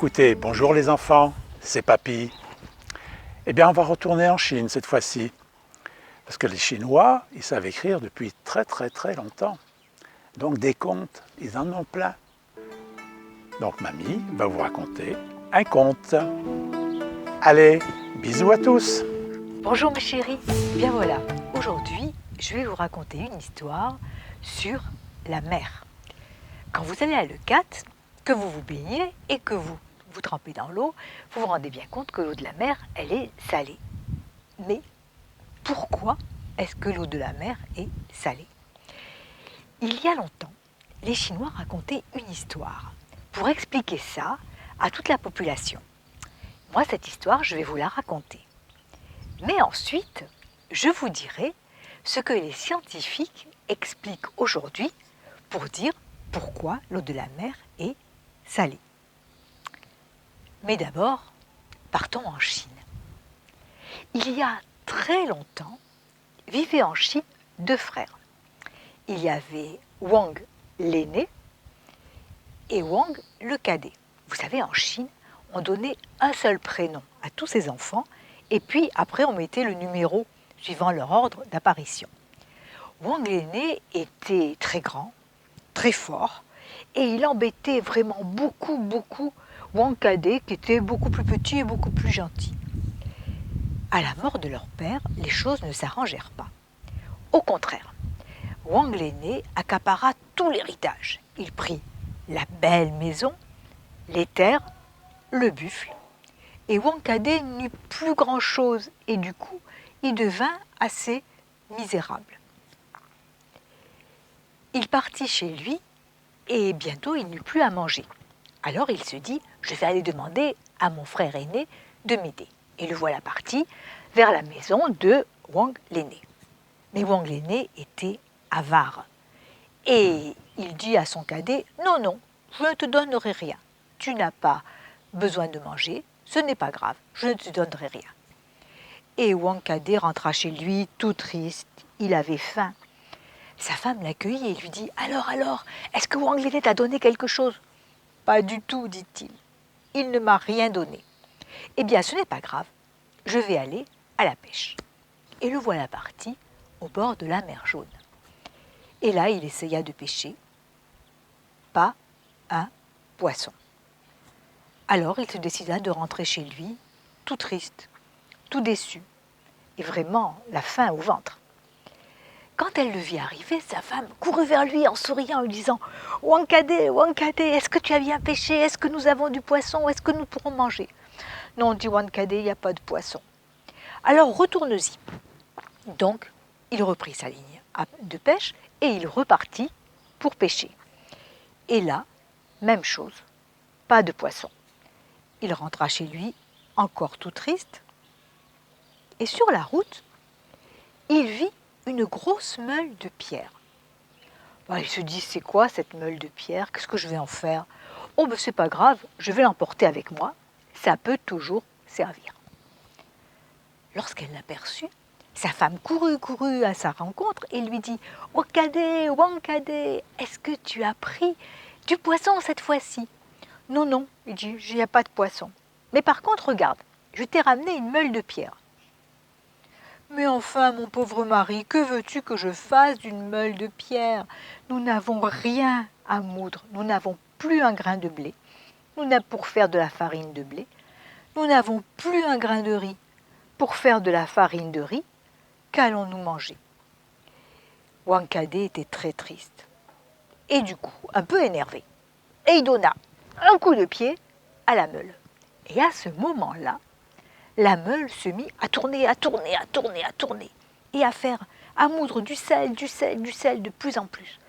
Écoutez, bonjour les enfants, c'est Papy. Eh bien, on va retourner en Chine cette fois-ci. Parce que les Chinois, ils savent écrire depuis très longtemps. Donc des contes, ils en ont plein. Donc Mamie va vous raconter un conte. Allez, bisous à tous. Bonjour mes chéris, bien voilà, aujourd'hui je vais vous raconter une histoire sur la mer. Quand vous allez à Leucate, que vous vous baignez et que vous vous trempez dans l'eau, vous vous rendez bien compte que l'eau de la mer, elle est salée. Mais pourquoi est-ce que l'eau de la mer est salée? Il y a longtemps, les Chinois racontaient une histoire pour expliquer ça à toute la population. Moi, cette histoire, je vais vous la raconter. Mais ensuite, je vous dirai ce que les scientifiques expliquent aujourd'hui pour dire pourquoi l'eau de la mer est salée. Mais d'abord, partons en Chine. Il y a très longtemps, vivaient en Chine deux frères. Il y avait Wang l'aîné et Wang le cadet. Vous savez, en Chine, on donnait un seul prénom à tous ses enfants et puis après on mettait le numéro suivant leur ordre d'apparition. Wang l'aîné était très grand, très fort, et il embêtait vraiment beaucoup Wang cadet qui était beaucoup plus petit et beaucoup plus gentil. À la mort de leur père, les choses ne s'arrangèrent pas. Au contraire, Wang l'aîné accapara tout l'héritage. Il prit la belle maison, les terres, le buffle, et Wang cadet n'eut plus grand-chose et du coup, il devint assez misérable. Il partit chez lui et bientôt il n'eut plus à manger. Alors il se dit, je vais aller demander à mon frère aîné de m'aider. Et le voilà parti vers la maison de Wang l'aîné. Mais Wang l'aîné était avare. Et il dit à son cadet, non, je ne te donnerai rien. Tu n'as pas besoin de manger, ce n'est pas grave, je ne te donnerai rien. Et Wang cadet rentra chez lui tout triste, il avait faim. Sa femme l'accueillit et lui dit, alors, est-ce que Wang l'aîné t'a donné quelque chose? Pas du tout, dit-il, il ne m'a rien donné. Eh bien, ce n'est pas grave, je vais aller à la pêche. Et le voilà parti au bord de la mer Jaune. Et là, il essaya de pêcher. Pas un poisson. Alors, il se décida de rentrer chez lui, tout triste, tout déçu, et vraiment la faim au ventre. Quand elle le vit arriver, sa femme courut vers lui en souriant, en lui disant « Wang cadet, est-ce que tu as bien pêché? Est-ce que nous avons du poisson? Est-ce que nous pourrons manger ?» Non, dit Wang cadet, il n'y a pas de poisson. Alors, retourne-y. Donc, il reprit sa ligne de pêche et il repartit pour pêcher. Et là, même chose, pas de poisson. Il rentra chez lui, encore tout triste. Et sur la route, il vit une grosse meule de pierre. Il se dit, c'est quoi cette meule de pierre? Qu'est-ce que je vais en faire? Oh, ben c'est pas grave, je vais l'emporter avec moi. Ça peut toujours servir. Lorsqu'elle l'aperçut, sa femme courut à sa rencontre et lui dit « Oh cadet, Wang cadet, est-ce que tu as pris du poisson cette fois-ci » ? « Non, il dit, il n'y a pas de poisson. Mais par contre, regarde, je t'ai ramené une meule de pierre. » « Mais enfin, mon pauvre mari, que veux-tu que je fasse d'une meule de pierre? Nous n'avons rien à moudre, nous n'avons plus un grain de blé. Nous n'avons pour faire de la farine de blé. Nous n'avons plus un grain de riz pour faire de la farine de riz. Qu'allons-nous manger ?» Wang cadet était très triste et du coup un peu énervé. Et il donna un coup de pied à la meule. Et à ce moment-là, la meule se mit à tourner et à moudre du sel de plus en plus.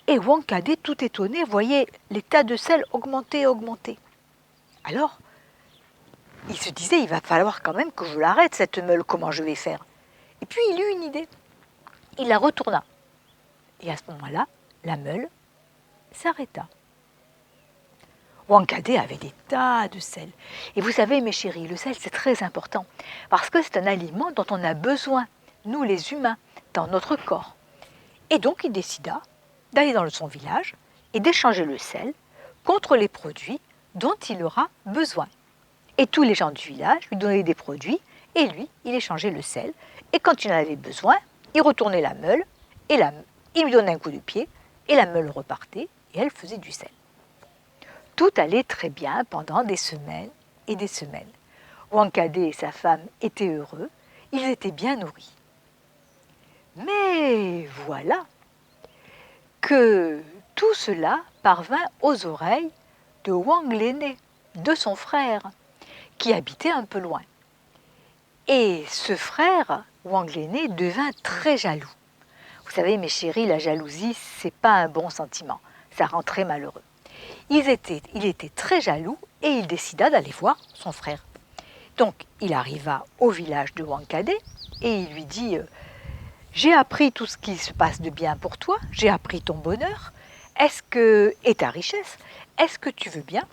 Et Wang cadet, tout étonné, voyait les tas de sel augmenter. Alors, il se disait, il va falloir quand même que je l'arrête cette meule, comment je vais faire? Et puis il eut une idée. Il la retourna. Et à ce moment-là, la meule s'arrêta. Wang cadet avait des tas de sel. Et vous savez, mes chéris, le sel, c'est très important. Parce que c'est un aliment dont on a besoin, nous les humains, dans notre corps. Et donc, il décida d'aller dans son village et d'échanger le sel contre les produits dont il aura besoin. Et tous les gens du village lui donnaient des produits, et lui, il échangeait le sel. Et quand il en avait besoin, il retournait la meule, et il lui donnait un coup de pied, et la meule repartait, et elle faisait du sel. Tout allait très bien pendant des semaines et des semaines. Wankadé et sa femme étaient heureux, ils étaient bien nourris. Mais voilà que tout cela parvint aux oreilles de Wang l'aîné, de son frère, qui habitait un peu loin. Et ce frère, Wang l'aîné, devint très jaloux. Vous savez, mes chéris, la jalousie, c'est pas un bon sentiment. Ça rend très malheureux. Il était très jaloux et il décida d'aller voir son frère. Donc, il arriva au village de Wankadé et il lui dit « J'ai appris tout ce qui se passe de bien pour toi, j'ai appris ton bonheur et ta richesse. Est-ce que tu veux bien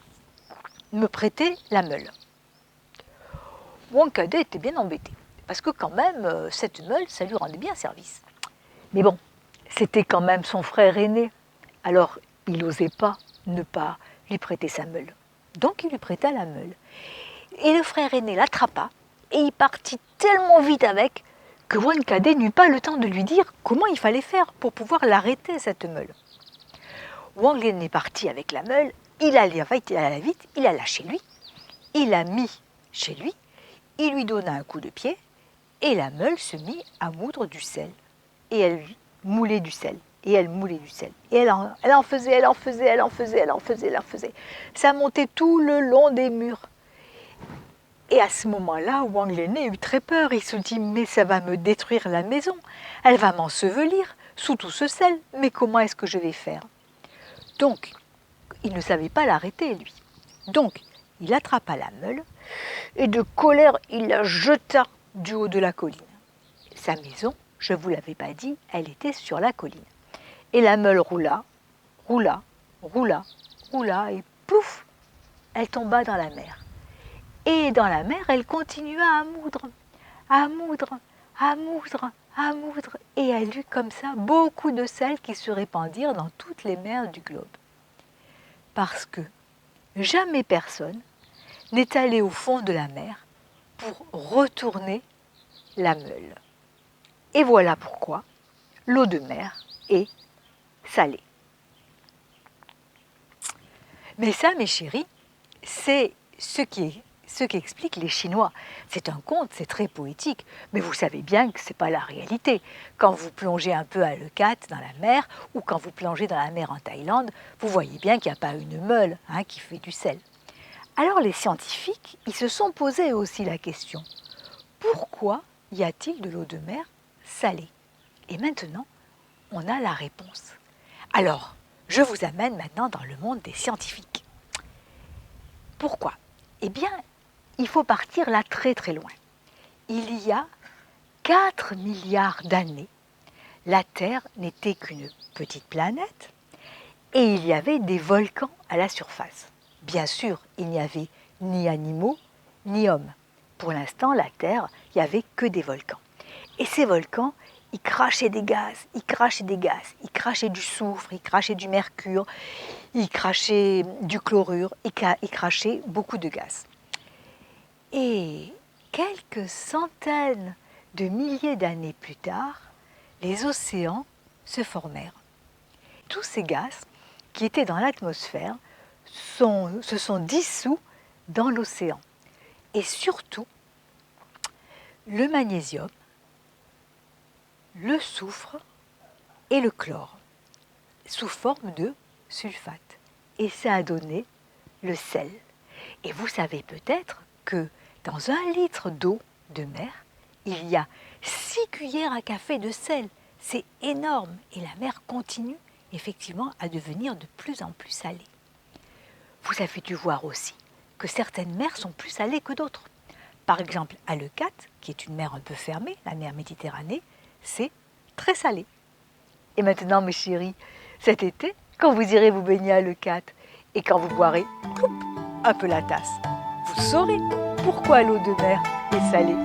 me prêter la meule ?» Wankadé était bien embêté parce que quand même, cette meule, ça lui rendait bien service. Mais bon, c'était quand même son frère aîné, alors il n'osait pas ne pas lui prêter sa meule. Donc il lui prêta la meule. Et le frère aîné l'attrapa et il partit tellement vite avec que Wankadé n'eut pas le temps de lui dire comment il fallait faire pour pouvoir l'arrêter, cette meule. Wang l'aîné partit avec la meule, il alla vite, il alla chez lui, il la mit chez lui, il lui donna un coup de pied et la meule se mit à moudre du sel. Et elle moulait du sel, et elle moulait du sel. Et elle en faisait. Ça montait tout le long des murs. Et à ce moment-là, Wang l'aîné eut très peur. Il se dit, mais ça va me détruire la maison. Elle va m'ensevelir sous tout ce sel. Mais comment est-ce que je vais faire? Donc, il ne savait pas l'arrêter, lui. Donc, il attrapa la meule, et de colère, il la jeta du haut de la colline. Sa maison, je ne vous l'avais pas dit, elle était sur la colline. Et la meule roula, et plouf, elle tomba dans la mer. Et dans la mer, elle continua à moudre, et elle eut comme ça beaucoup de sel qui se répandirent dans toutes les mers du globe. Parce que jamais personne n'est allé au fond de la mer pour retourner la meule. Et voilà pourquoi l'eau de mer est salée. Mais ça, mes chéris, c'est ce qu'expliquent les Chinois. C'est un conte, c'est très poétique, mais vous savez bien que ce n'est pas la réalité. Quand vous plongez un peu à Leucate dans la mer, ou quand vous plongez dans la mer en Thaïlande, vous voyez bien qu'il n'y a pas une meule qui fait du sel. Alors les scientifiques, ils se sont posé aussi la question, pourquoi y a-t-il de l'eau de mer salée? Et maintenant, on a la réponse. Alors, je vous amène maintenant dans le monde des scientifiques. Pourquoi? Eh bien, il faut partir là très très loin. Il y a 4 milliards d'années, la Terre n'était qu'une petite planète et il y avait des volcans à la surface. Bien sûr, il n'y avait ni animaux, ni hommes. Pour l'instant, la Terre, il n'y avait que des volcans. Et ces volcans, ils crachaient des gaz, ils crachaient du soufre, ils crachaient du mercure, ils crachaient du chlorure, ils crachaient beaucoup de gaz. Et quelques centaines de milliers d'années plus tard, les océans se formèrent. Tous ces gaz qui étaient dans l'atmosphère se sont dissous dans l'océan. Et surtout, le magnésium, le soufre et le chlore, sous forme de sulfate. Et ça a donné le sel. Et vous savez peut-être que dans 1 litre d'eau de mer, il y a 6 cuillères à café de sel. C'est énorme. Et la mer continue effectivement à devenir de plus en plus salée. Vous avez dû voir aussi que certaines mers sont plus salées que d'autres. Par exemple, à Leucate, qui est une mer un peu fermée, la mer Méditerranée, c'est très salé. Et maintenant, mes chéris, cet été, quand vous irez vous baigner à Leucate et quand vous boirez un peu la tasse, vous saurez pourquoi l'eau de mer est salée.